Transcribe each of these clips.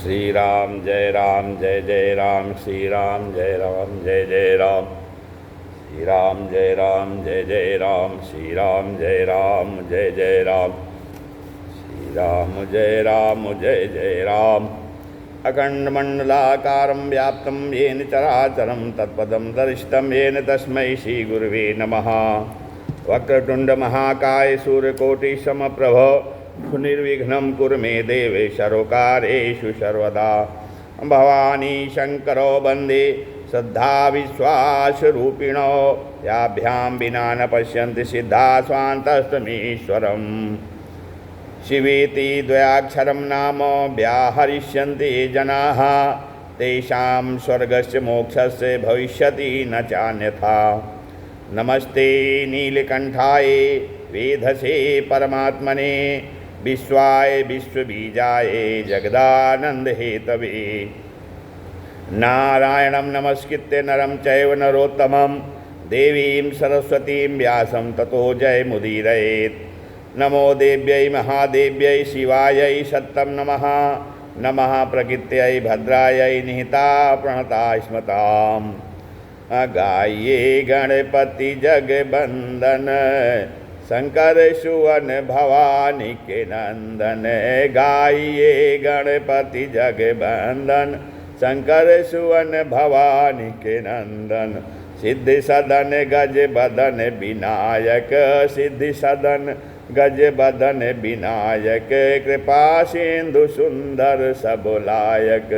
श्री राम जय जय राम, श्री राम जय जय राम, श्री राम जय जय राम, श्री राम जय जय राम, श्री राम जय जय राम। अखंडमंडलाकारं व्याप्तं येन चराचरं तत्पदं दर्शितं येन तस्मै श्रीगुरुवे नमः। वक्रतुंड महाकाय सूर्यकोटि समप्रभ निर्विघ्नं कुरु मे देव सर्वकार्येषु सर्वदा। भवानी शंकरो वन्दे श्रद्धा विश्वासरूपिणो याभ्यां विना न पश्यन्ति सिद्धा स्वान्तस्तमीश्वरम्। शिवेति द्वयाक्षरं नाम व्याहरिष्यन्ति जनाः तेषां स्वर्गस्य मोक्षस्य भविष्यति न चान्यथा। नमस्ते नीलकंठाय वेधसे परमात्मने विश्वाय विश्वबीजाय जगदानंद हेतवे। नारायणं नमस्कृत्य नरं चैव नरोत्तमं देवीं सरस्वतीं व्यासं ततो जयमुदीरयेत्। नमो देव्यै महादेव्यै शिवायै सत्तं नमः। नमः प्रकृत्यै भद्रायै निहिता प्रणता स्मताम्। गाये गणपति जगबंदन शंकर सुवन भवानी के नंदन। गाइए गणपति जगबंदन शंकर सुवन भवानी के नंदन। सिद्धि सदन गज बदन विनायक, सिद्धि सदन गज बदन विनायक। कृपा सिंधु सुंदर सब लायक,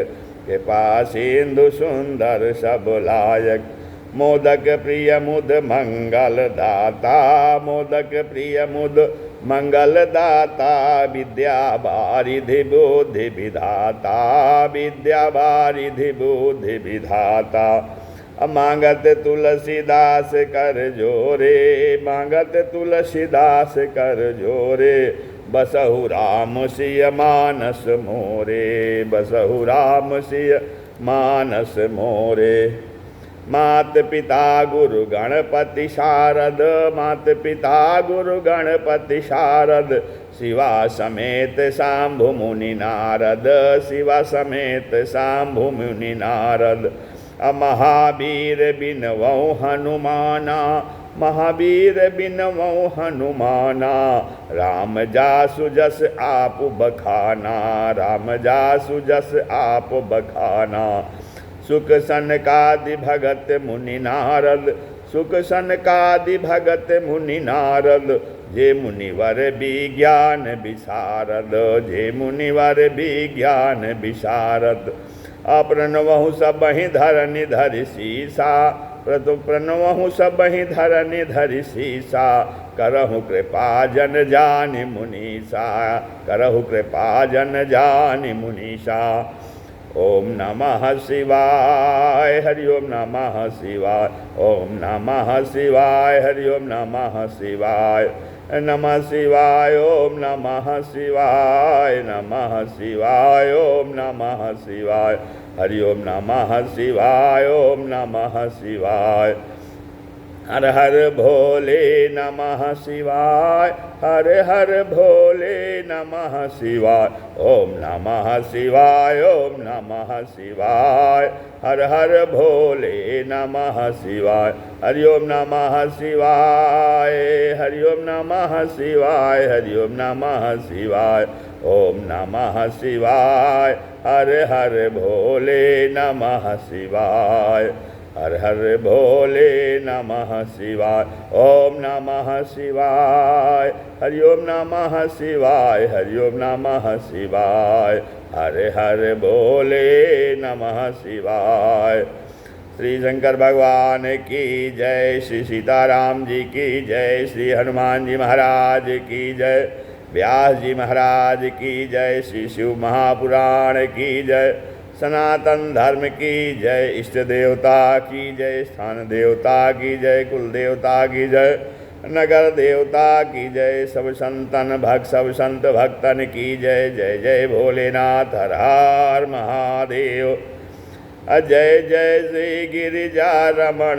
कृपा सिंधु सुंदर सब लायक। मोदक प्रिय मुद मंगल दाता, मोदक प्रिय मुद मंगल दाता। विद्या वारिधि बुद्धि विधाता, विद्या वारिधि बुद्धि विधाता। मांगत तुलसीदास कर जोरे, मांगत तुलसीदास कर जोरे। बसहु राम सिय मानस मोरे, बसहु राम सिय मानस मोरे। मात पिता गुरु गणपति शारद, मात पिता गुरु गणपति शारद। शिवा समेत शांभु मुनि नारद, शिवा समेत शांभु मुनि नारद। महावीर बिनवौ हनुमाना, महावीर बिनवौ हनुमाना। राम जासु जस आप बखाना, राम जासु जस आप बखाना। सुख सनकादि भगत मुनि नारद, सुख सनकादि भगत मुनि नारद। जे मुनिवर विज्ञान विशारद, जे मुनिवर विज्ञान विशारद। अप्रणवहु सबहि धरनि धरि सीसा, प्रणवहु सबहि धरनि धरि सीसा। करहु कृपा जन जानि मुनीसा, करहु कृपा जन जानि मुनीसा। ओम नमः शिवाय, हरि ओम नमः शिवाय, ओम नमः शिवाय, हरि ओम नमः शिवाय, नमः शिवाय, ओम नमः शिवाय, नमः शिवाय, ओम नमः शिवाय, हरि ओम नमः शिवाय, ओम नमः शिवाय। हर हर भोले नमः शिवाय, हर हर भोले नमः शिवाय। ओम नमः शिवाय, ओम नमः शिवाय, हर हर भोले नमः शिवाय। हरि ओम नमः शिवाय, हरि ओम नमः शिवाय, हरि ओम नमः शिवाय। ओम नमः शिवाय, हर हर भोले नमः शिवाय, हर हर भोले नमः शिवाय। ओम नमः शिवाय, हरि ओम नमः शिवाय, हरि ओम नमः शिवाय, हर हर भोले नमः शिवाय। श्री शंकर भगवान की जय, श्री सीताराम जी की जय, श्री हनुमान जी महाराज की जय, व्यास जी महाराज की जय, श्री शिव महापुराण की जय, सनातन धर्म की जय, इष्ट देवता की जय, स्थान देवता की जय, कुल देवता की जय, नगर देवता की जय। सब संतन भक्त सब संत भक्तन की जय। जय जय भोलेनाथ, हर हर महादेव। जय जय श्री गिरिजा रमण,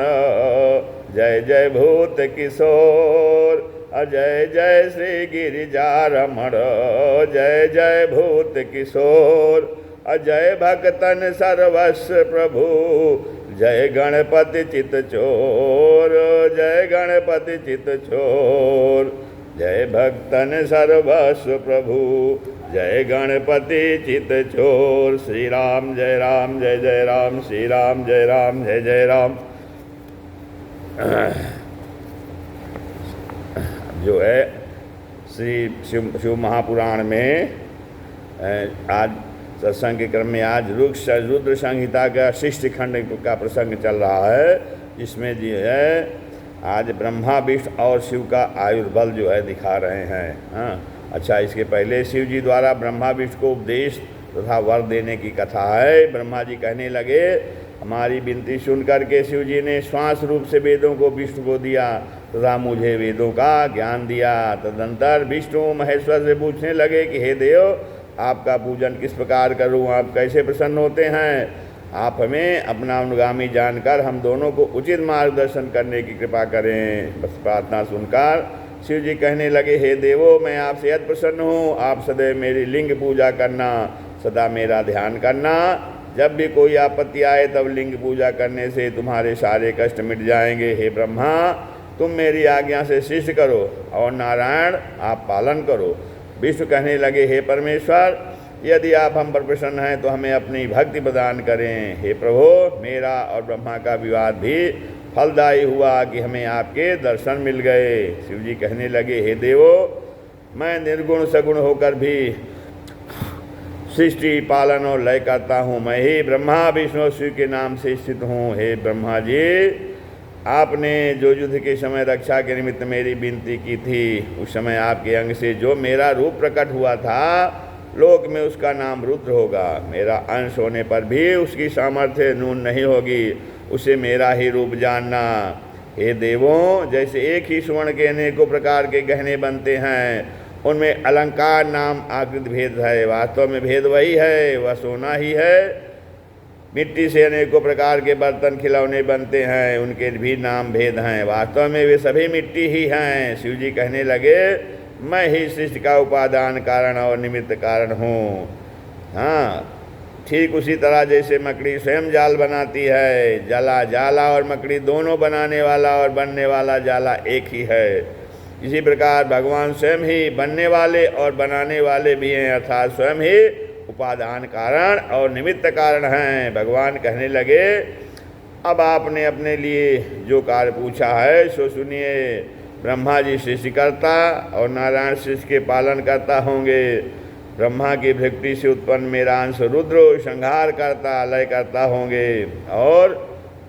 जय जय भूत किशोर। जय जय श्री गिरिजा रमण, जय जय भूत किशोर। अजय भक्तन सर्वस्व प्रभु, जय गणपति चित चोर, जय गणपति चित चोर। जय भक्तन सर्वस्व प्रभु, जय गणपति चित चोर। श्री राम जय राम जय जय राम, श्री राम जय राम जय जय राम। जो है श्री शिव महापुराण में आज सत्संग के क्रम में आज रुद्र संहिता का शिष्ट खंड का प्रसंग चल रहा है, जिसमें जो है आज ब्रह्मा विष्णु और शिव का आयुर्बल जो है दिखा रहे हैं। हाँ, अच्छा, इसके पहले शिव जी द्वारा ब्रह्मा विष्णु को उपदेश तथा वर देने की कथा है। ब्रह्मा जी कहने लगे, हमारी विनती सुन करके शिव जी ने श्वास रूप से वेदों को विष्णु को दिया तथा मुझे वेदों का ज्ञान दिया। तदंतर विष्णु महेश्वर से पूछने लगे कि हे देव, आपका पूजन किस प्रकार करूं, आप कैसे प्रसन्न होते हैं? आप हमें अपना अनुगामी जानकर हम दोनों को उचित मार्गदर्शन करने की कृपा करें। बस प्रार्थना सुनकर शिव जी कहने लगे, हे देवो, मैं आपसे अति प्रसन्न हूँ। आप सदैव मेरी लिंग पूजा करना, सदा मेरा ध्यान करना। जब भी कोई आपत्ति आए तब लिंग पूजा करने से तुम्हारे सारे कष्ट मिट जाएंगे। हे ब्रह्मा, तुम मेरी आज्ञा से शिष्ट करो और नारायण आप पालन करो। विष्णु कहने लगे, हे परमेश्वर, यदि आप हम पर प्रसन्न हैं तो हमें अपनी भक्ति प्रदान करें। हे प्रभु, मेरा और ब्रह्मा का विवाद भी फलदायी हुआ कि हमें आपके दर्शन मिल गए। शिव जी कहने लगे, हे देवो, मैं निर्गुण सगुण होकर भी सृष्टि पालन और लय करता हूँ। मैं ही ब्रह्मा विष्णु शिव के नाम से स्थित हूँ। हे ब्रह्मा जी, आपने जो युद्ध के समय रक्षा के निमित्त मेरी विनती की थी, उस समय आपके अंग से जो मेरा रूप प्रकट हुआ था, लोक में उसका नाम रुद्र होगा। मेरा अंश होने पर भी उसकी सामर्थ्य न्यून नहीं होगी, उसे मेरा ही रूप जानना। हे देवों, जैसे एक ही स्वर्ण के अनेकों प्रकार के गहने बनते हैं, उनमें अलंकार नाम आकृति भेद है, वास्तव में भेद वही है, वह सोना ही है। मिट्टी से अनेकों प्रकार के बर्तन खिलौने बनते हैं, उनके भी नाम भेद हैं, वास्तव में वे सभी मिट्टी ही हैं। शिव जी कहने लगे, मैं ही सृष्टि का उपादान कारण और निमित्त कारण हूँ। हाँ, ठीक उसी तरह जैसे मकड़ी स्वयं जाल बनाती है, जाला और मकड़ी दोनों बनाने वाला और बनने वाला जाला एक ही है, इसी प्रकार भगवान स्वयं ही बनने वाले और बनाने वाले भी हैं, अर्थात स्वयं ही उपादान कारण और निमित्त कारण हैं। भगवान कहने लगे, अब आपने अपने लिए जो कार्य पूछा है सो सुनिए। ब्रह्मा जी सृष्टिकर्ता और नारायण सृष्टि के पालन करता होंगे। ब्रह्मा की भक्ति से उत्पन्न मेरा अंश रुद्र संहार करता लय करता होंगे, और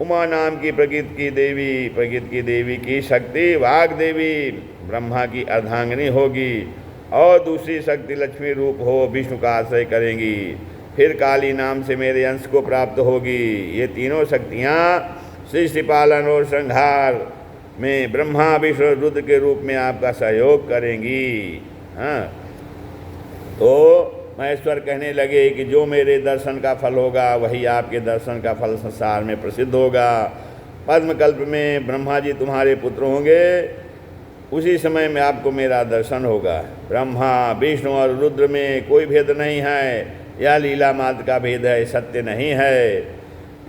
उमा नाम की प्रकृति की देवी की शक्ति वाग देवी ब्रह्मा की अर्धांगिनी होगी, और दूसरी शक्ति लक्ष्मी रूप हो विष्णु का आश्रय करेंगी। फिर काली नाम से मेरे अंश को प्राप्त होगी। ये तीनों शक्तियाँ सृष्टि पालन और संहार में ब्रह्मा विष्णु रुद्र के रूप में आपका सहयोग करेंगी। हाँ, तो महेश्वर कहने लगे कि जो मेरे दर्शन का फल होगा वही आपके दर्शन का फल संसार में प्रसिद्ध होगा। पद्मकल्प में ब्रह्मा जी तुम्हारे पुत्र होंगे, उसी समय में आपको मेरा दर्शन होगा। ब्रह्मा विष्णु और रुद्र में कोई भेद नहीं है, यह लीला मात्र का भेद है, सत्य नहीं है।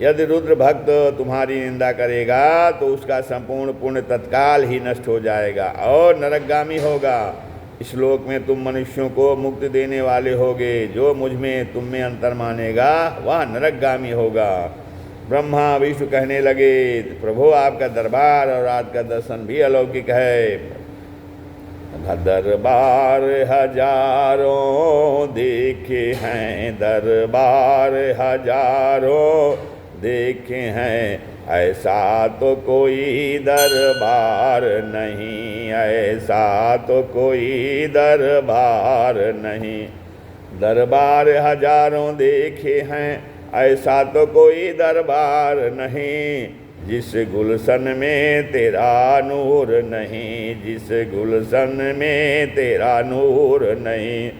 यदि रुद्र भक्त तुम्हारी निंदा करेगा तो उसका संपूर्ण पुण्य तत्काल ही नष्ट हो जाएगा और नरकगामी होगा। इस लोक में तुम मनुष्यों को मुक्ति देने वाले होगे, जो मुझ में तुम में अंतर मानेगा वह नरकगामी होगा। ब्रह्मा विष्णु कहने लगे, प्रभु आपका दरबार और रात का दर्शन भी अलौकिक है। दरबार हजारों देखे हैं, दरबार हजारों देखे हैं, ऐसा तो कोई दरबार नहीं, ऐसा तो कोई दरबार नहीं। दरबार हजारों देखे हैं, ऐसा तो कोई दरबार नहीं, जिस गुलशन में तेरा नूर नहीं, जिस गुलशन में तेरा नूर नहीं,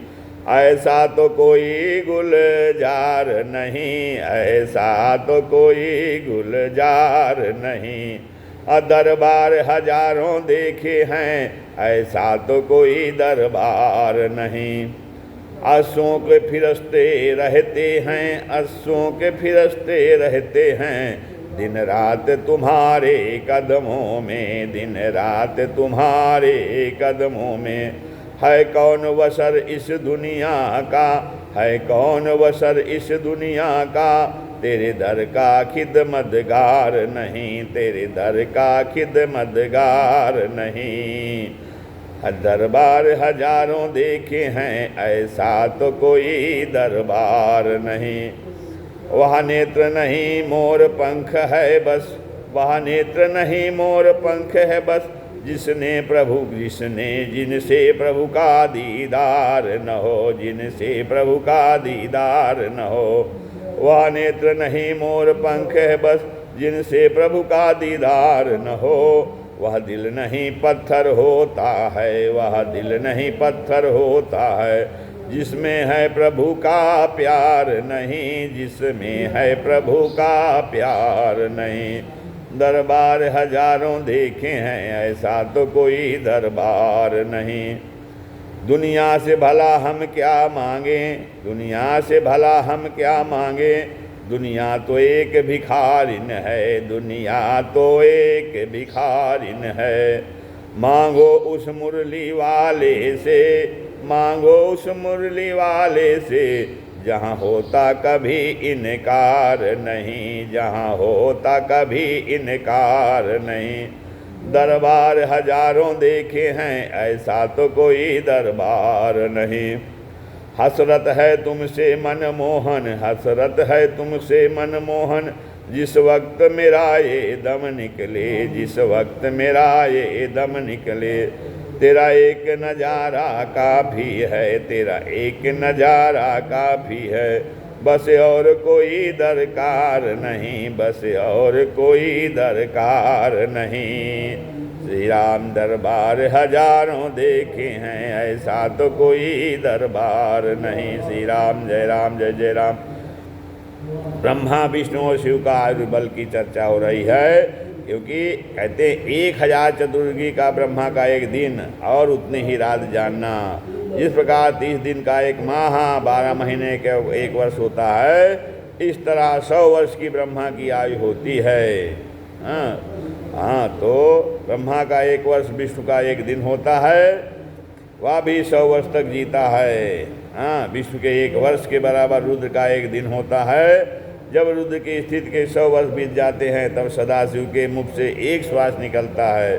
ऐसा तो कोई गुलजार नहीं, ऐसा तो कोई गुलजार नहीं। दरबार हजारों देखे हैं, ऐसा तो कोई दरबार नहीं। अश्वों के फिरस्ते रहते हैं, अश्वों के फिरस्ते रहते हैं, दिन रात तुम्हारे कदमों में, दिन रात तुम्हारे कदमों में। है कौन वसर इस दुनिया का, है कौन वसर इस दुनिया का, तेरे दर का खिदमतगार नहीं, तेरे दर का खिदमतगार नहीं। दरबार हजारों देखे हैं, ऐसा तो कोई दरबार नहीं। वह नेत्र नहीं मोर पंख है बस, वह नेत्र नहीं मोर पंख है बस, जिसने प्रभु जिसने जिनसे प्रभु का दीदार न हो, जिनसे प्रभु का दीदार न हो। वह नेत्र नहीं मोर पंख है बस, जिनसे प्रभु का दीदार न हो। वह दिल नहीं पत्थर होता है, वह दिल नहीं पत्थर होता है, जिसमें है प्रभु का प्यार नहीं, जिसमें है प्रभु का प्यार नहीं। दरबार हजारों देखे हैं, ऐसा तो कोई दरबार नहीं। दुनिया से भला हम क्या मांगे, दुनिया से भला हम क्या मांगे, दुनिया तो एक भिखारिन है, दुनिया तो एक भिखारिन है। मांगो उस मुरली वाले से, मांगो उस मुरली वाले से, जहाँ होता कभी इनकार नहीं, जहाँ होता कभी इनकार नहीं। दरबार हजारों देखे हैं, ऐसा तो कोई दरबार नहीं। हसरत है तुमसे मनमोहन, हसरत है तुमसे मनमोहन, जिस वक्त मेरा ये दम निकले, जिस वक्त मेरा ये दम निकले। तेरा एक नज़ारा काफ़ी है, तेरा एक नज़ारा काफ़ी है, बस और कोई दरकार नहीं, बस और कोई दरकार नहीं। श्री राम दरबार हजारों देखे हैं, ऐसा तो कोई दरबार नहीं। श्री राम जय राम जय जय राम। ब्रह्मा विष्णु और शिव का आयुर्बल की चर्चा हो रही है, क्योंकि कहते 1000 चतुर्युगी का ब्रह्मा का एक दिन और उतनी ही रात जानना। जिस प्रकार 30 दिन का एक माह, 12 महीने का एक वर्ष होता है, इस तरह 100 वर्ष की ब्रह्मा की आयु होती है। हाँ, तो ब्रह्मा का एक वर्ष विष्णु का एक दिन होता है, वह भी 100 वर्ष तक जीता है। हाँ, विष्णु के एक वर्ष के बराबर रुद्र का एक दिन होता है। जब रुद्र की स्थिति के 100 वर्ष बीत जाते हैं, तब सदाशिव के मुख से एक श्वास निकलता है।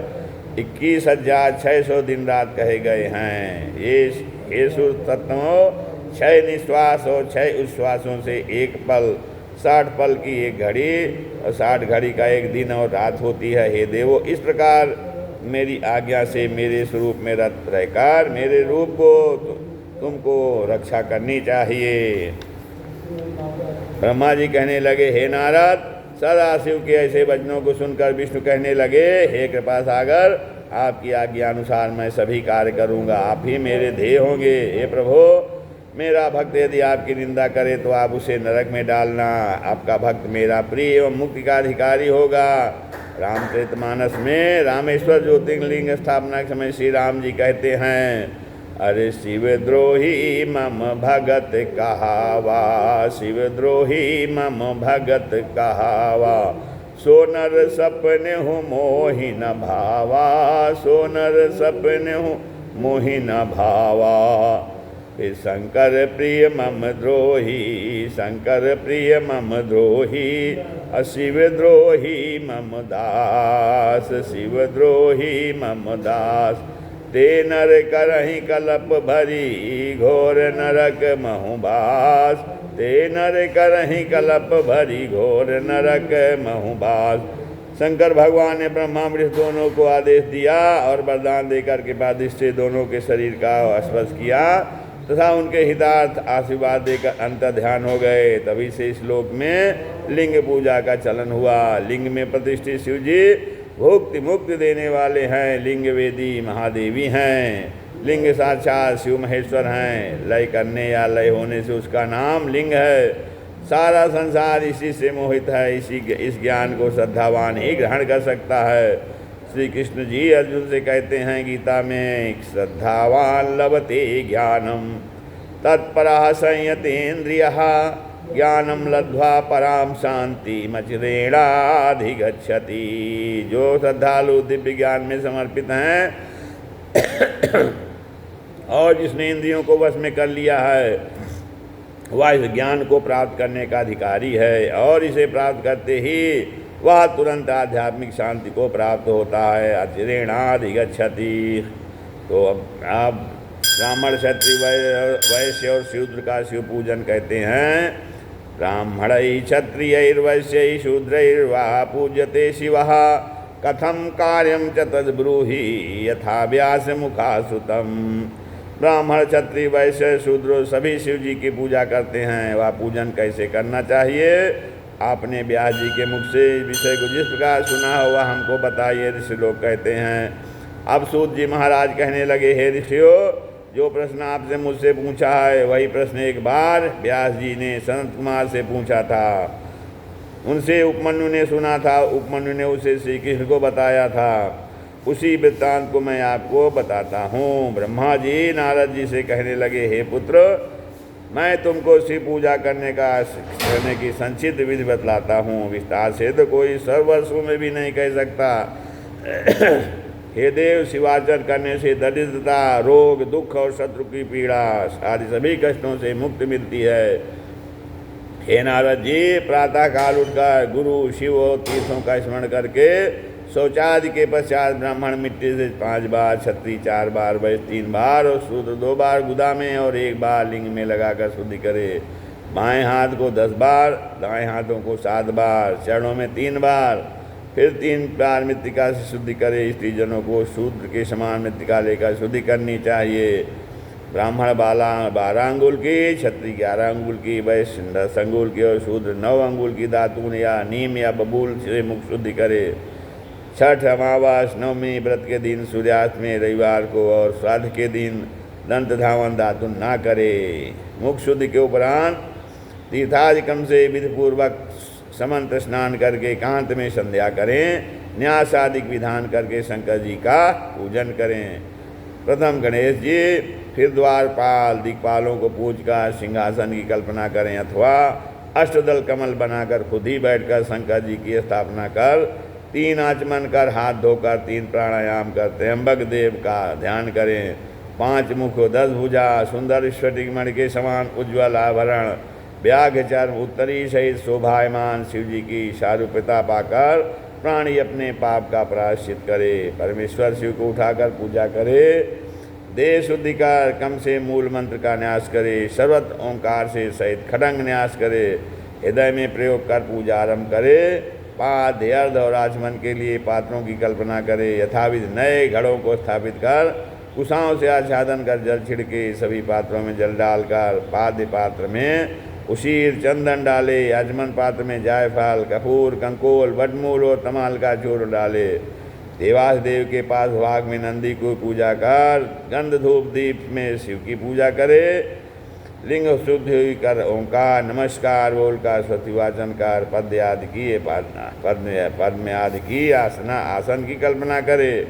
21,600 दिन रात कहे गए हैं। ये सुर तत्वों 6 निश्वास और 6 उच्छ्वासों से एक पल, 60 पल की एक घड़ी और 60 घड़ी का एक दिन और रात होती है। हे देवो, इस प्रकार मेरी आज्ञा से मेरे स्वरूप में रत रहकर मेरे रूप को तुमको रक्षा करनी चाहिए। ब्रह्मा जी कहने लगे, हे नारद, सदाशिव के ऐसे वचनों को सुनकर विष्णु कहने लगे, हे कृपा सागर, आपकी आज्ञा अनुसार मैं सभी कार्य करूँगा, आप ही मेरे ध्येय होंगे। हे प्रभु, मेरा भक्त यदि आपकी निंदा करे तो आप उसे नरक में डालना। आपका भक्त मेरा प्रिय एवं मुक्ति का अधिकारी होगा। रामचरितमानस में रामेश्वर ज्योतिर्लिंग स्थापना के समय श्री राम जी कहते हैं, अरे शिवद्रोही मम भगत कहावा, शिवद्रोही मम भगत कहावा, सोनर सपने हो मोहि न भावा, सोनर सपने हो मोहि न भावा। फिर शंकर प्रिय मम द्रोही, शंकर प्रिय मम द्रोही, शिवद्रोही मम दास, शिवद्रोही मम दास। ते नर करहि कलप भरी, घोर नरक महुबास, ते नर करहि कलप भरी, घोर नरक महुबास। शंकर भगवान ने ब्रह्मा विष्णु दोनों को आदेश दिया और वरदान देकर के बाद इससे दोनों के शरीर का स्पर्श किया तथा उनके हितार्थ आशीर्वाद देकर अंत ध्यान हो गए। तभी से इस लोक में लिंग पूजा का चलन हुआ। लिंग में प्रतिष्ठित शिव जी भुक्ति मुक्ति देने वाले हैं। लिंग वेदी महादेवी हैं। लिंग साक्षात शिव महेश्वर हैं। लय करने या लय होने से उसका नाम लिंग है। सारा संसार इसी से मोहित है। इस ज्ञान को श्रद्धावान ही ग्रहण कर सकता है। श्री कृष्ण जी अर्जुन से कहते हैं गीता में, श्रद्धावान लभते ज्ञानम, तत्परः संयतेन्द्रियः ज्ञानम लब्ध्वा पराम शांतिमचिरेणाधिगच्छति। जो श्रद्धालु दिव्य ज्ञान में समर्पित हैं और जिसने इंद्रियों को वश में कर लिया है वह इस ज्ञान को प्राप्त करने का अधिकारी है, और इसे प्राप्त करते ही वह तुरंत आध्यात्मिक शांति को प्राप्त होता है। अचिरेणाधिगच्छति। तो अब आप ब्राह्मण क्षत्रिय वैश्य और शूद्र का शिव पूजन कहते हैं। ब्राह्मणैः क्षत्रियैर्वैश्यैः शूद्रैर्वा पूज्यते शिवः कथं कार्यं च तद्ब्रूहि यथा व्यासमुखाश्रुतं। ब्राह्मण क्षत्रिय वैश्य शूद्र सभी शिव जी की पूजा करते हैं। वह पूजन कैसे करना चाहिए आपने व्यास जी के मुख से विषय को जिस प्रकार सुना हो वह हमको बताइए। ऋषि लोग कहते हैं। अब सूत जी महाराज कहने लगे, हे ऋषियों, जो प्रश्न आपसे मुझसे पूछा है वही प्रश्न एक बार व्यास जी ने सनत कुमार से पूछा था। उनसे उपमन्यु ने सुना था, उपमन्यु ने उसे श्री कृष्ण को बताया था। उसी वृत्तांत को मैं आपको बताता हूँ। ब्रह्मा जी नारद जी से कहने लगे, हे पुत्र, मैं तुमको शिव पूजा करने की संक्षिप्त विधि बतलाता हूँ। विस्तार से तो कोई 100 वर्षों में भी नहीं कह सकता। हे देव, शिवार्चन करने से दरिद्रता, रोग, दुख और शत्रु की पीड़ा आदि सभी कष्टों से मुक्ति मिलती है। हे नारद जी, प्रातः काल उठकर गुरु, शिव और तीर्थों का स्मरण करके शौचादि के पश्चात ब्राह्मण मिट्टी से 5 बार, क्षत्रिय 4 बार, वैश्य 3 बार और शूद्र 2 बार गुदा में और 1 बार लिंग में लगाकर शुद्धि करे। बाएं हाथ को 10 बार, दाएं हाथों को 7 बार, चरणों में 3 बार, फिर 3 बार मृत्तिका से शुद्धि करे। स्त्रीजनों को शूद्र के समान मृत्तिका लेकर शुद्धि करनी चाहिए। ब्राह्मण 12 अंगुल की, क्षत्रिय 11 अंगुल की, वैश्य 10 अंगुल की और शूद्र 9 अंगुल की दातून या नीम या बबूल से मुख शुद्धि करे। छठ, अमावास, नवमी, व्रत के दिन, सूर्यास्त में, रविवार को और श्राद्ध के दिन दंत धावन दातुन ना करे। मुख शुद्धि के उपरांत तीर्थादिक्रम से विधिपूर्वक समंत्र स्नान करके एकांत में संध्या करें। न्यास आदि विधान करके शंकर जी का पूजन करें। प्रथम गणेश जी, फिर द्वारपाल, दिक्पालों को पूजकर सिंहासन की कल्पना करें अथवा अष्टदल कमल बनाकर खुद ही बैठकर शंकर जी की स्थापना कर 3 आचमन कर हाथ धोकर 3 प्राणायाम कर त्र्यंबक देव का ध्यान करें। 5 मुख, 10 भुजा, सुंदर स्फटिक मणि के समान उज्ज्वल आभरण, व्याघ चर्म, उत्तरी सहित शोभायमान शिव जी की शारूपता पाकर प्राणी अपने पाप का प्रायश्चित करे। परमेश्वर शिव को उठाकर पूजा करे। देह शुद्धि कर कम से मूल मंत्र का न्यास करे। सर्वत ओंकार से सहित खडंग न्यास करे। हृदय में प्रयोग कर पूजा आरंभ करे। पाद, अर्ध और आचमन के लिए पात्रों की कल्पना करे। यथाविध नए घड़ों को स्थापित कर कुशाओं से आच्छादन कर जल छिड़के। सभी पात्रों में जल डालकर पाद्य पात्र में उशीर, चंदन डाले। आचमन पात्र में जायफल, कपूर, कंकोल, वटमूल और तमाल का चूर्ण डाले। देवास देव के पास भाग में नंदी को पूजा कर गंध धूप दीप में शिव की पूजा करे। लिंग शुद्धि कर ओंकार नमस्कार बोलकर स्वतिवाचन कर पद्य आदि की पद्म आदि की आसन की कल्पना करे।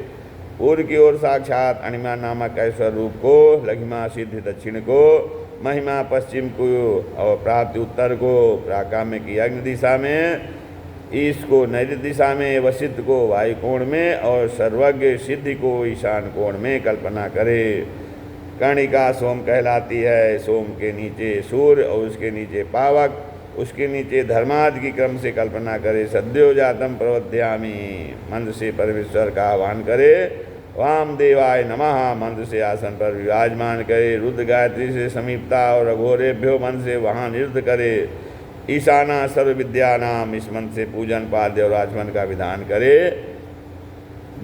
पूर्व की ओर साक्षात अणिमा नामक ऐश्वर रूप को, लघिमा सिद्धि दक्षिण को, महिमा पश्चिम को और प्राप्ति उत्तर को, प्राकाम्य की अग्नि दिशा में, ईश को नैऋत्य दिशा में, वसिष्ठ को वायु कोण में और सर्वज्ञ सिद्धि को ईशान कोण में कल्पना करे। कर्णिका सोम कहलाती है। सोम के नीचे सूर्य और उसके नीचे पावक, उसके नीचे धर्मादि की क्रम से कल्पना करे। सद्यो जातम प्रवध्यामी मंत्र से परमेश्वर का आह्वान करे। वाम देवाय नमः मंत्र से आसन पर विराजमान करे। रुद्र गायत्री से समीपता और अघोरेभ्यो मंत्र से वहाँ निरुद्ध करे। ईशाना सर्व विद्या नाम इस मंत्र से पूजन पाद्य और आचमन का विधान करे।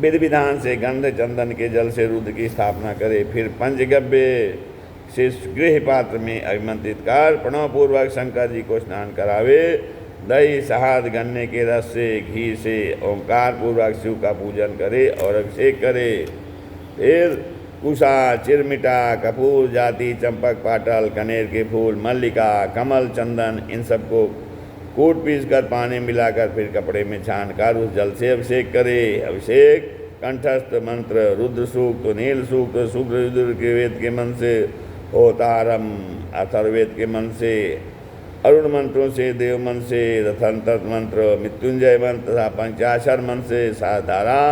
विधि विधान से गंध चंदन के जल से रुद्र की स्थापना करे। फिर पंचगव्य से गृह पात्र में अभिमंत्रित कर प्रणवपूर्वक शंकर जी को स्नान करावे। दही, शहद, गन्ने के रस से, घी से ओंकार पूर्वक शिव का पूजन करे और अभिषेक करे। फिर कुशा, चिरमिटा, कपूर, जाति, चंपक, पाटल, कनेर के फूल, मल्लिका, कमल, चंदन इन सबको कूट पीस कर पानी मिलाकर फिर कपड़े में छान कर उस जल से अभिषेक करे। अभिषेक कंठस्थ मंत्र रुद्र सूक्त, नील सूक्त, शुक्र रुद्र के वेद के मंत्र से होतारम अथर्ववेद के मन से, अरुण मंत्रों से, देव मन से, रथंतर मंत्र, मृत्युंजय मंत्र तथा पंचाक्षर मन से, 7 धारा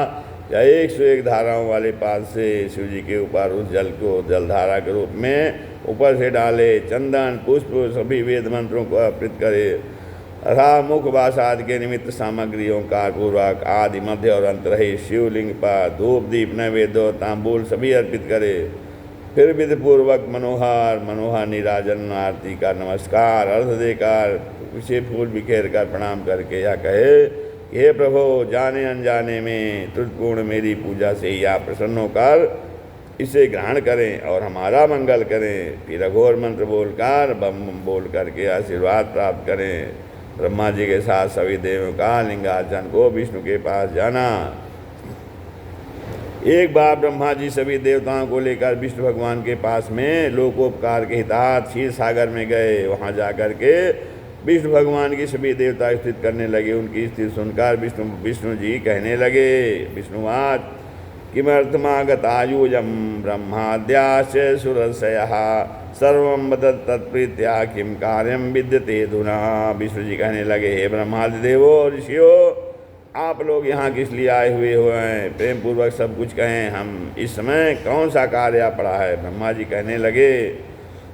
या 101 धाराओं वाले पाद से शिव जी के ऊपर उस जल को जलधारा के रूप में ऊपर से डाले। चंदन पुष्प सभी वेद मंत्रों को अर्पित करे तथा मुख भाषा आदि के निमित्त सामग्री ओंकार पूर्वक आदि मध्य और अंत रही शिवलिंग पर धूप दीप नैवेद्य तांबूल सभी अर्पित करे। फिर विधि पूर्वक मनोहर नीराजन आरती का नमस्कार अर्घ देकर उसे फूल बिखेर कर प्रणाम करके यह कहे, हे प्रभु, जाने अनजाने में त्रुटिपूर्ण मेरी पूजा से ही आप प्रसन्न होकर इसे ग्रहण करें और हमारा मंगल करें। फिर अघोर मंत्र बोलकर बम बोल करके आशीर्वाद प्राप्त करें। ब्रह्मा जी के साथ सभी देवों का लिंगार्चन को विष्णु के पास जाना। एक बार ब्रह्मा जी सभी देवताओं को लेकर विष्णु भगवान के पास में लोकोपकार के हितार्थ क्षीर सागर में गए। वहाँ जाकर के विष्णु भगवान की सभी देवता स्थित करने लगे। उनकी स्थिति सुनकर विष्णु जी कहने लगे, विष्णुवाच किमर्थमागतायुजं ब्रह्माद्यास्य सुरसयः सर्वं वदत् तत्प्रीत्या किं कार्यं विद्यते धुना। विष्णु जी कहने लगे, हे ब्रह्मादि देवो ऋषियों, आप लोग यहाँ किस लिए आए हुए हैं? प्रेम पूर्वक सब कुछ कहें, हम इस समय कौन सा कार्य पड़ा है? ब्रह्मा जी कहने लगे,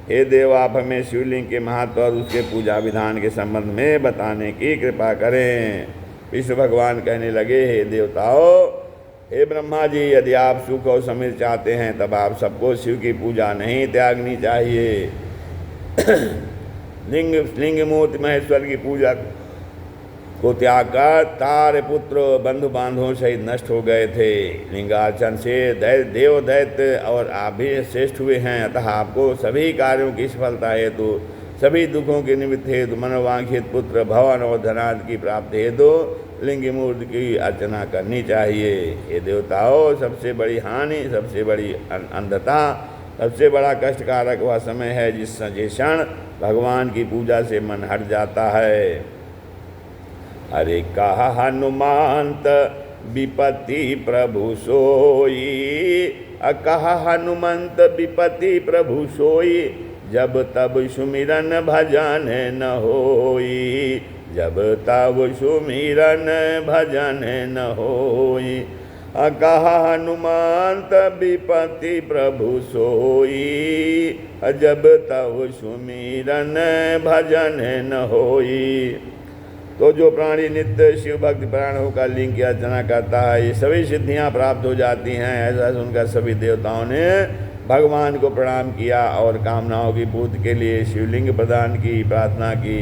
हे देव, आप हमें शिवलिंग के महत्व और उसके पूजा विधान के संबंध में बताने की कृपा करें। विष्णु भगवान कहने लगे, हे देवताओं, हे ब्रह्मा जी, यदि आप सुख और समृद्धि चाहते हैं तब आप सबको शिव की पूजा नहीं त्यागनी चाहिए। लिंग मूर्ति महेश्वर की पूजा को त्याग कर तारे पुत्र बंधु बांधवों सहित नष्ट हो गए थे। लिंगार्चन से देव दैत्य और आप भी श्रेष्ठ हुए हैं। अतः आपको सभी कार्यों की सफलता हेतु, सभी दुखों के निमित्त हेतु, मनोवांछित पुत्र भवन और धनादि की प्राप्ति हेतु लिंग मूर्ति की अर्चना करनी चाहिए। ये देवताओं, सबसे बड़ी हानि, सबसे बड़ी अंधता, सबसे बड़ा कष्टकारक वह समय है जिस क्षण भगवान की पूजा से मन हट जाता है। अरे कहा हनुमंत विपत्ति प्रभु सोई, कहा हनुमंत विपत्ति प्रभु सोई, जब तब सुमिरन भजन न होई, जब तब सुमिरन भजन न होई। कहा हनुमंत विपत्ति प्रभु सोई, जब तब सुमिरन भजन न होई। तो जो प्राणी नित्य शिव भक्ति प्राण होकर लिंग की अर्चना करता है, ये सभी सिद्धियां प्राप्त हो जाती हैं। ऐसा सुनकर सभी देवताओं ने भगवान को प्रणाम किया और कामनाओं की पूर्ति के लिए शिवलिंग प्रदान की प्रार्थना की।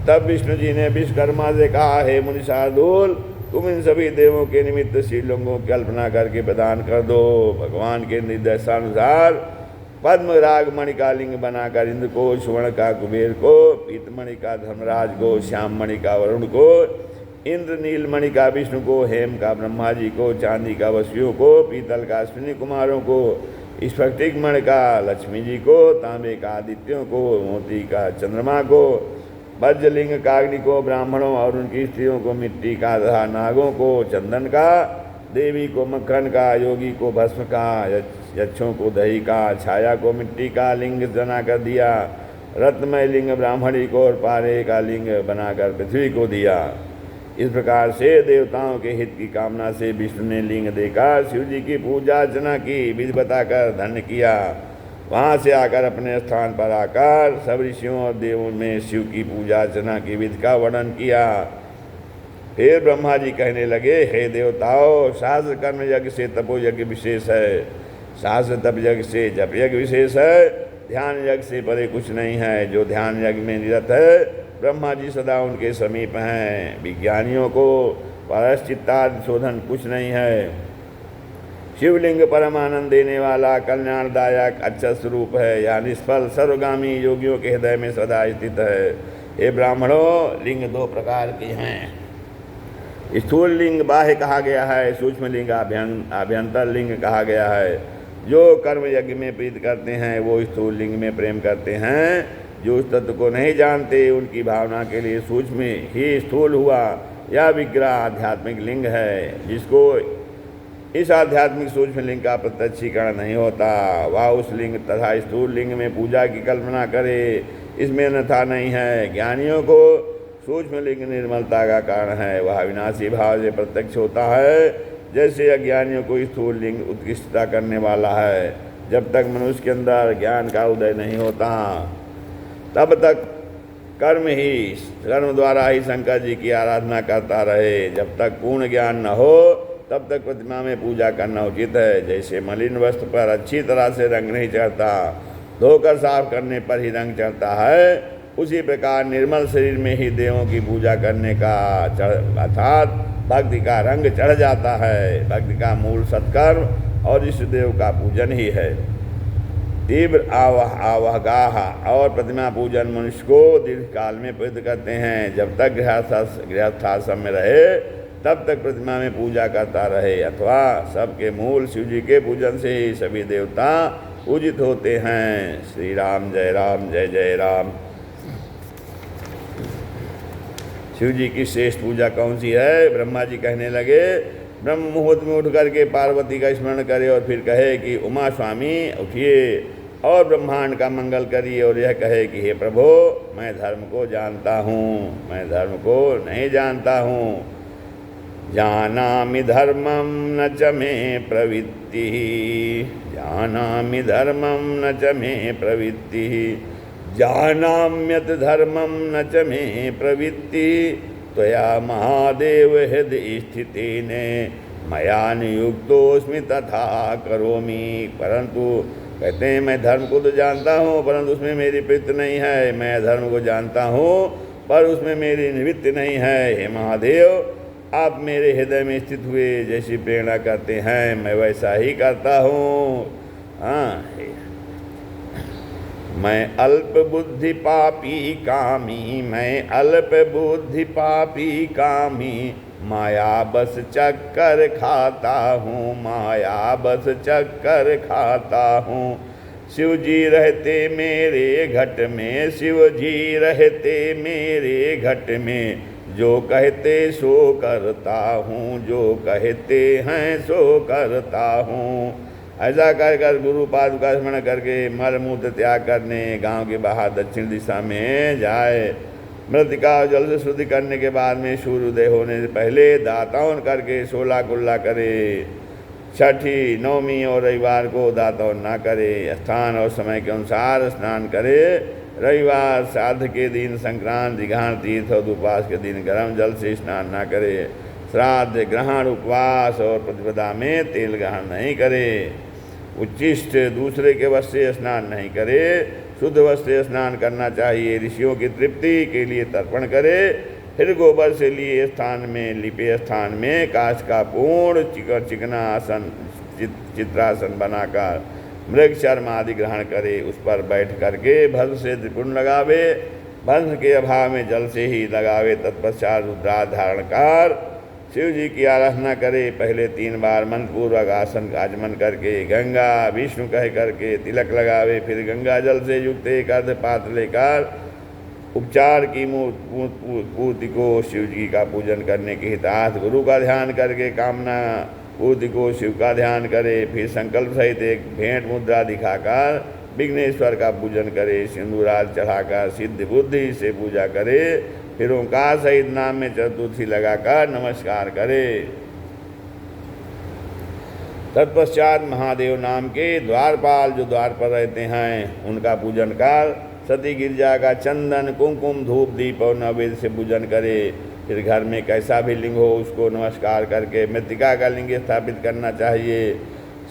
तब विष्णु जी ने विश्वकर्मा से कहा, हे मुनि शार्दूल, तुम इन सभी देवों के निमित्त शिवलिंगों की कल्पना करके प्रदान कर दो। भगवान के निर्देशानुसार पद्म राग मणि का लिंग बनाकर इंद्र को, सुवर्ण का कुबेर को, पीतमणि का धर्मराज को, श्याम मणि का वरुण को, इंद्र नील मणि का विष्णु को, हेम का ब्रह्मा जी को, चांदी का वसुओं को, पीतल का अश्विनी कुमारों को, स्फटिक मणि का लक्ष्मी जी को, तांबे का आदित्यों को, मोती का चंद्रमा को, वज्रलिंग का अग्नि को, ब्राह्मणों और उनकी स्त्रियों को, मिट्टी का तथा नागों को, चंदन का, देवी को मक्खन का, योगी को भस्म का, यक्षों को दही का, छाया को मिट्टी का लिंग बनाकर दिया, रत्नमय लिंग ब्राह्मणी को और पारे का लिंग बनाकर पृथ्वी को दिया। इस प्रकार से देवताओं के हित की कामना से विष्णु ने लिंग देकर शिव जी की पूजा अर्चना की, विधि बताकर धन्य किया। वहाँ से आकर अपने स्थान पर आकर सब ऋषियों और देवों में शिव की पूजा अर्चना की विधि का वर्णन किया। फिर ब्रह्मा जी कहने लगे, हे देवताओं, शास्त्र कर्म यज्ञ से तपो यज्ञ विशेष है, शास्त्र तप यज्ञ से जप यज्ञ विशेष है, ध्यान यज्ञ से परे कुछ नहीं है। जो ध्यान यज्ञ में निरत है, ब्रह्मा जी सदा उनके समीप हैं। विज्ञानियों को परश्चित्तादि शोधन कुछ नहीं है। शिवलिंग परम आनंद देने वाला कल्याणदायक अच्छा स्वरूप है। यह निष्फल सर्वगामी योगियों के हृदय में सदा स्थित है। हे ब्राह्मणों, लिंग दो प्रकार के हैं। स्थूल लिंग बाह्य कहा गया है, सूक्ष्म लिंग आभ्यंतर लिंग कहा गया है। जो कर्म यज्ञ में प्रीत करते हैं वो स्थूल लिंग में प्रेम करते हैं। जो उस तत्व को नहीं जानते उनकी भावना के लिए सूक्ष्म ही स्थूल हुआ। यह विग्रह आध्यात्मिक लिंग है, जिसको इस आध्यात्मिक सूक्ष्म लिंग का प्रत्यक्षीकरण नहीं होता। वह उस लिंग तथा स्थूल लिंग में पूजा की कल्पना करे, इसमें अन्यथा नहीं है। ज्ञानियों को सूक्ष्म लिंग निर्मलता का कारण है, वह विनाशी भाव से प्रत्यक्ष होता है, जैसे अज्ञानियों को स्थूल लिंग उत्कृष्टता करने वाला है। जब तक मनुष्य के अंदर ज्ञान का उदय नहीं होता तब तक कर्म द्वारा ही शंकर जी की आराधना करता रहे। जब तक पूर्ण ज्ञान न हो तब तक प्रतिमा में पूजा करना उचित है। जैसे मलिन वस्त्र पर अच्छी तरह से रंग नहीं चढ़ता, धोकर साफ करने पर ही रंग चढ़ता है, उसी प्रकार निर्मल शरीर में ही देवों की पूजा करने का अर्थात भक्ति का रंग चढ़ जाता है। भक्ति का मूल सत्कर्म और इष्ट देव का पूजन ही है। तीव्र आवगाह और प्रतिमा पूजन मनुष्य को दीर्घ काल में प्रवृत्त करते हैं। जब तक गृहस्थाश्रम में रहे तब तक प्रतिमा में पूजा करता रहे, अथवा सबके मूल शिव जी के पूजन से ही सभी देवता पूजित होते हैं। श्री राम जय राम जय जय राम। शिव जी की श्रेष्ठ पूजा कौन सी है? ब्रह्मा जी कहने लगे, ब्रह्म मुहूर्त में उठ करके पार्वती का स्मरण करे और फिर कहे कि उमा स्वामी उठिए और ब्रह्मांड का मंगल करिए, और यह कहे कि हे प्रभु, मैं धर्म को जानता हूँ, मैं धर्म को नहीं जानता हूँ। जानामि धर्मं न च मे प्रवृत्तिः, जानामि धर्मं न च मे प्रवृत्तिः, जानाम्यत धर्मं न च मे प्रवृत्तिः, त्वया महादेव हृदय स्थितेन मया नियुक्तोऽस्मि तथा करोमि। परंतु कहते हैं मैं धर्म को तो जानता हूँ परंतु उसमें मेरी प्रवृत्ति नहीं है। मैं धर्म को जानता हूँ पर उसमें मेरी निवृत्ति नहीं है। हे महादेव, आप मेरे हृदय में स्थित हुए जैसी प्रेरणा करते हैं मैं वैसा ही करता हूँ। हाँ, मैं अल्प बुद्धि पापी कामी, मैं अल्प बुद्धि पापी कामी, माया बस चक्कर खाता हूँ, माया बस चक्कर खाता हूँ। शिव जी रहते मेरे घट में, शिव जी रहते मेरे घट में, जो कहते सो करता हूँ, जो कहते हैं सो करता हूँ। ऐसा कर कर गुरु पादुका स्मरण करके मल मूत्र त्याग करने गांव के बाहर दक्षिण दिशा में जाए। मृतिका जल से शुद्धि करने के बाद में सूर्योदय होने से पहले दातौन करके 16 कुल्ला करे। छठी, नवमी और रविवार को दातौन ना करे। स्थान और समय के अनुसार स्नान करे। रविवार श्राद्ध के दिन, संक्रांति, ग्रहण, तीर्थ और उपवास के दिन गर्म जल से स्नान ना करे। श्राद्ध, ग्रहण, उपवास और प्रतिपदा में तेल ग्रहण नहीं करे। उच्चिष्ट दूसरे के वस्त्र से स्नान नहीं करे। शुद्ध वस्त्र से स्नान करना चाहिए। ऋषियों की तृप्ति के लिए तर्पण करे। फिर गोबर से लिए स्थान में, लिपे स्थान में काष्ठ का पूर्ण चिकना आसन, चित्रासन बनाकर मृग चर्म आदि ग्रहण करे। उस पर बैठ करके भस्म से त्रिपुंड लगावे। भस्म के अभाव में जल से ही लगावे। तत्पश्चात रुद्राक्ष धारण कर शिव जी की आराधना करे। पहले 3 बार मंत्रपूर्वक आसन का आचमन करके गंगा विष्णु कह करके तिलक लगावे। फिर गंगा जल से युक्त एक अर्ध पात्र लेकर उपचार की पूर्ति को शिव जी का पूजन करने के हितार्थ गुरु का ध्यान करके कामना पूर्ति को शिव का ध्यान करे। फिर संकल्प सहित एक भेंट मुद्रा दिखाकर विघ्नेश्वर का पूजन करे। सिंदूराल चढ़ाकर सिद्ध बुद्धि से पूजा करे। फिर ओंकार सहित नाम में चतुर्थी लगाकर नमस्कार करे। तत्पश्चात महादेव नाम के द्वारपाल जो द्वार पर रहते हैं उनका पूजन कर सती गिरजा का चंदन, कुमकुम, धूप, दीप और नैवेद्य से पूजन करे। फिर घर में कैसा भी लिंग हो उसको नमस्कार करके मृत्तिका का लिंग स्थापित करना चाहिए।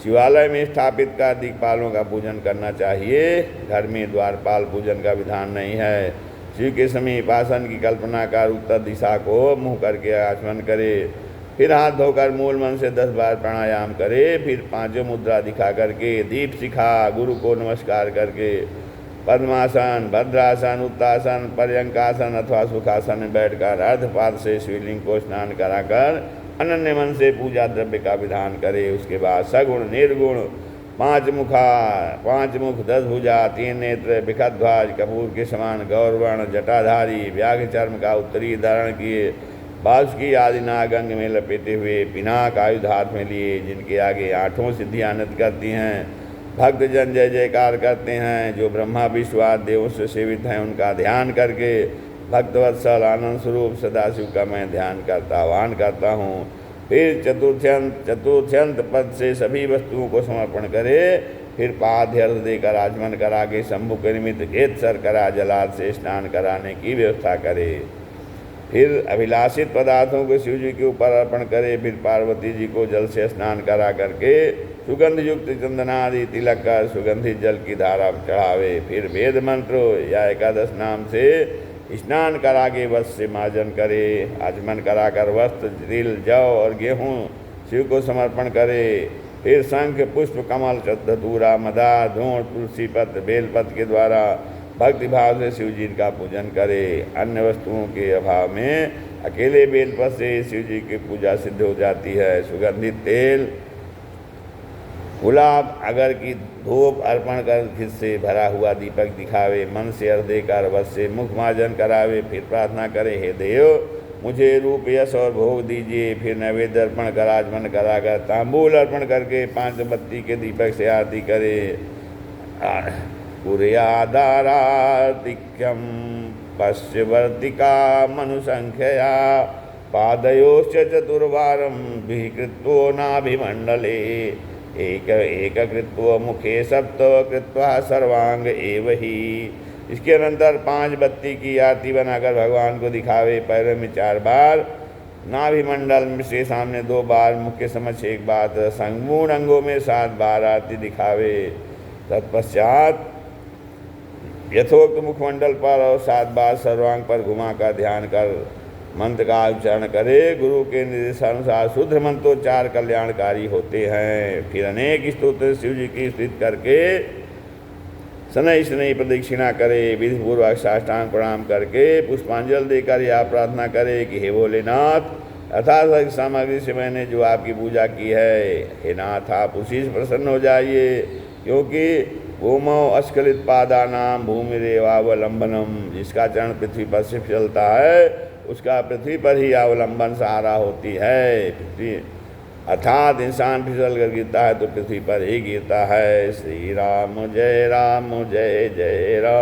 शिवालय में स्थापित कर दिक्पालों का पूजन करना चाहिए। घर में द्वारपाल पूजन का विधान नहीं है। शिव के समीप आसन की कल्पना कर उत्तर दिशा को मुँह करके आचमन करे। फिर हाथ धोकर मूल मन से 10 बार प्राणायाम करे। फिर 5 मुद्रा दिखा करके दीप शिखा गुरु को नमस्कार करके पद्मासन, भद्रासन, उत्तासन, पर्यंकासन अथवा सुखासन में बैठकर अर्धपाद से शिवलिंग को स्नान कराकर अनन्य मन से पूजा द्रव्य का विधान करे। उसके बाद सगुण, निर्गुण, 5 मुख, 10 भुजा, 3 नेत्र, बिखध्वज, कपूर के समान गौरवर्ण, जटाधारी, व्याघ्र चर्म का उत्तरी धारण किए बासुकी आदि नाग अंग में लपेटे हुए, पिनाक आयुध हाथ में लिए, जिनके आगे 8 सिद्धियां नृत्य करती हैं, भक्त जन जय जयकार करते हैं, जो ब्रह्मा विष्णु आदि देवों से सेवित हैं, उनका ध्यान करके भक्तवत्सल आनंद स्वरूप सदाशिव का मैं ध्यान करता आह्वान करता हूँ। फिर चतुर्थ्यंत पद से सभी वस्तुओं को समर्पण करे, फिर पाद्यर्थ देकर आचमन करा के शंभु के निमित्त घेतसर करा जलाद से स्नान कराने की व्यवस्था करे। फिर अभिलाषित पदार्थों को शिव जी के ऊपर अर्पण करे, फिर पार्वती जी को जल से स्नान करा करके सुगंध युक्त चंदनादि तिलक कर सुगंधित जल की धारा चढ़ावे। फिर वेद मंत्र या एकादश नाम से स्नान करा के वस्त्र से मार्जन करे, आचमन कराकर वस्त्र तिल जौ और गेहूँ शिव को समर्पण करे। फिर शंख पुष्प कमल धतूरा मदा धूण तुलसी पत्र बेलपत्र के द्वारा भक्तिभाव से शिव जी का पूजन करे। अन्य वस्तुओं के अभाव में अकेले बेलपत्र से शिव जी की पूजा सिद्ध हो जाती है। सुगंधित तेल गुलाब अगर की धूप अर्पण कर घिस से भरा हुआ दीपक दिखावे, मन से अर्घ देकर वस्त्र से मुख मार्जन करावे, फिर प्रार्थना करे, हे देव मुझे रूप यश और भोग दीजिए। फिर नैवेद्य अर्पण कर आचमन कराकर तांबूल अर्पण करके 5 बत्ती के दीपक से आरती करे। कुर्यादारातिक्यम पश्यवर्तिका मनुसंख्यया पादयोश्च चतुर्वारं विकृत्वो नाभिमंडले एक कृत्व मुखे सप्त कृत्वा सर्वांग एव ही। इसके अनंतर 5 बत्ती की आरती बनाकर भगवान को दिखावे, पैरों में 4 बार, नाभिमंडल में से सामने 2 बार, मुख के समक्ष 1 बार, संगूर्ण अंगों में 7 बार आरती दिखावे। तत्पश्चात यथोक्त मुखमंडल पर और 7 बार सर्वांग पर घुमा कर ध्यान कर मंत्र का उच्चारण करे। गुरु के निर्देशानुसार शुद्ध मंत्रोच्चार कल्याणकारी होते हैं। फिर अनेक स्तोत्र शिव जी की स्तुति करके शनैः शनैः प्रदक्षिणा करे, विधिपूर्वक साष्टांग प्रणाम करके पुष्पांजलि देकर यह प्रार्थना करे कि हे भोलेनाथ, अर्थात सामग्री से मैंने जो आपकी पूजा की है, हे नाथ आप उसी से प्रसन्न हो जाइए, क्योंकि भूमौ अस्खलित पादानाम भूमिरेवावलंबनम, जिसका चरण पृथ्वी पर से फिसलता है उसका पृथ्वी पर ही अवलंबन सहारा होती है। पृथ्वी अर्थात इंसान फिसल कर गिरता है तो पृथ्वी पर ही गिरता है। श्री राम जय जय राम।